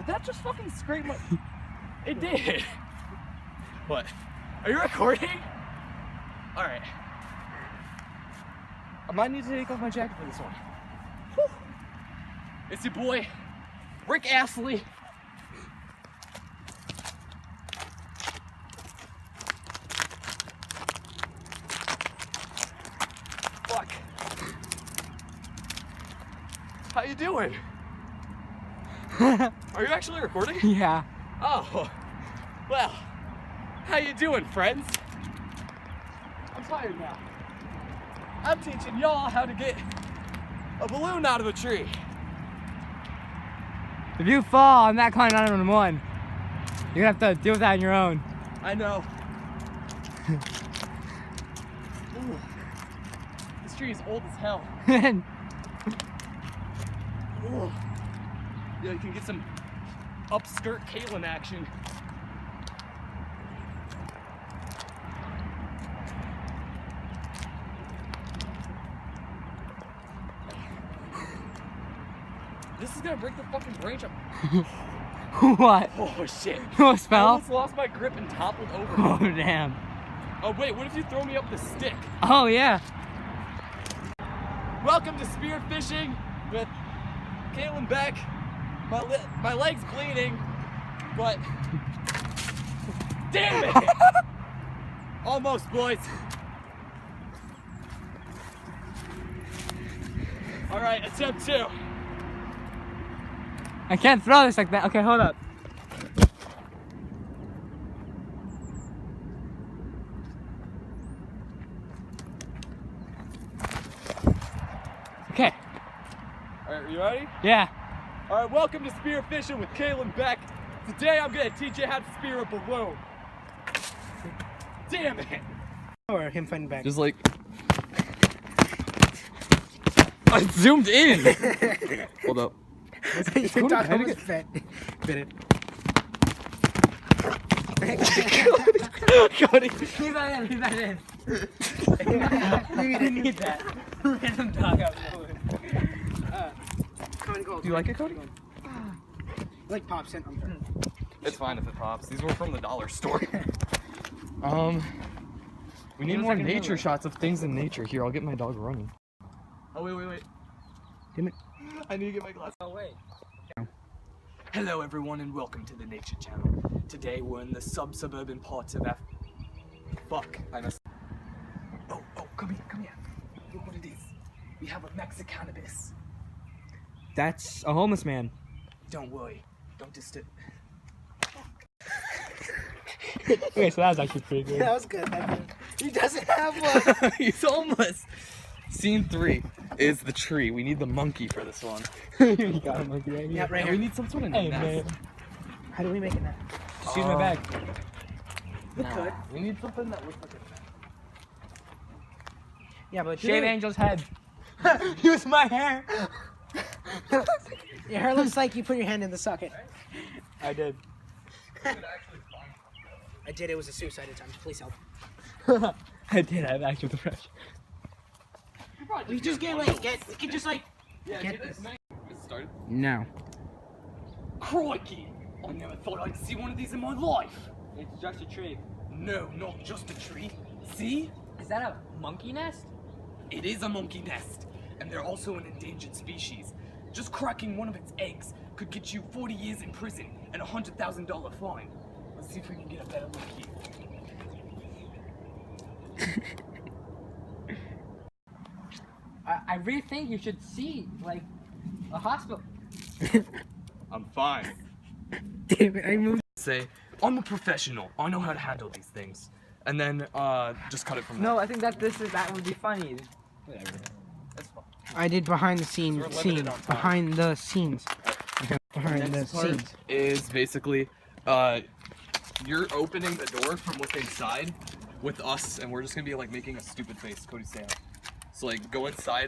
that just fucking scraped my... It did. What? Are you recording? Alright. I might need to take off my jacket for this one. Whew. It's your boy, Rick Astley. Fuck. How you doing? Are you actually recording? Yeah. Oh, well, how you doing, friends? I'm tired now. I'm teaching y'all how to get a balloon out of a tree. If you fall, I'm not calling 911. You're gonna have to deal with that on your own. I know. Ooh, this tree is old as hell. Ooh. Yeah, you can get some upskirt Kalen action. This is gonna break the fucking branch up. What? Oh shit. You I fell? almost lost my grip and toppled over. Oh, damn. Oh wait, what if you throw me up the stick? Oh, yeah. Welcome to spear fishing with Kalen Beck. My leg's bleeding, but damn it! Almost, boys. All right, attempt 2. I can't throw this like that. Okay, hold up. Okay. All right, are you ready? Yeah. All right, welcome to spear fishing with Kalen Beck. Today I'm gonna teach you how to spear a balloon. Damn it! Or him fighting back. Just like I zoomed in. Hold up. Your dog almost bit it. Cody. Leave that in, leave that in. I need that. Random dog out there. Come on, go. Do you like it, Cody? Like pops in. It's fine if it pops. These were from the dollar store. We need Give us more a second to nature look. shots of things in nature. Here, I'll get my dog running. Oh, wait. Damn it. I need to get my glass. Oh, wait. Hello, everyone, and welcome to the Nature Channel. Today, we're in the suburban parts of Fuck, I messed. Oh, come here. Look what it is. We have a Mexicannabis. That's a homeless man. Don't worry. Don't disturb. Okay, so that was actually pretty good. That was good. He doesn't have one. He's homeless. Scene 3 is the tree. We need the monkey for this one. You got him like right here. Yeah, right And here. we need some sort of Hey, nest. man. How do we make it now? Just use my bag. We could. We need something that looks like a nest. Yeah, but Shave Angel's head. Use my hair. your hair looks like you put your hand in the socket. I did. I did. It was a suicide attempt. Please help. I did. I have actual depression. We just get like we can just like Yeah, get get this. it started. No. Crikey! I never thought I'd see one of these in my life. It's just a tree. No, not just a tree. See? Is that a monkey nest? It is a monkey nest, and they're also an endangered species. Just cracking one of its eggs could get you 40 years in prison and a $100,000 fine. Let's see if we can get a better look here. I really think you should see, like, a hospital. I'm fine. Damn it! I moved. Say, I'm a professional. I know how to handle these things. And then, just cut it from No, I think that that would be funny. Whatever. That's fine. I did behind the scenes. So we're limited on time. Behind the scenes. Okay, behind the Next part scenes. is basically, you're opening the door from within inside with us, and we're just gonna be like making a stupid face. Cody, say it. So like, go inside.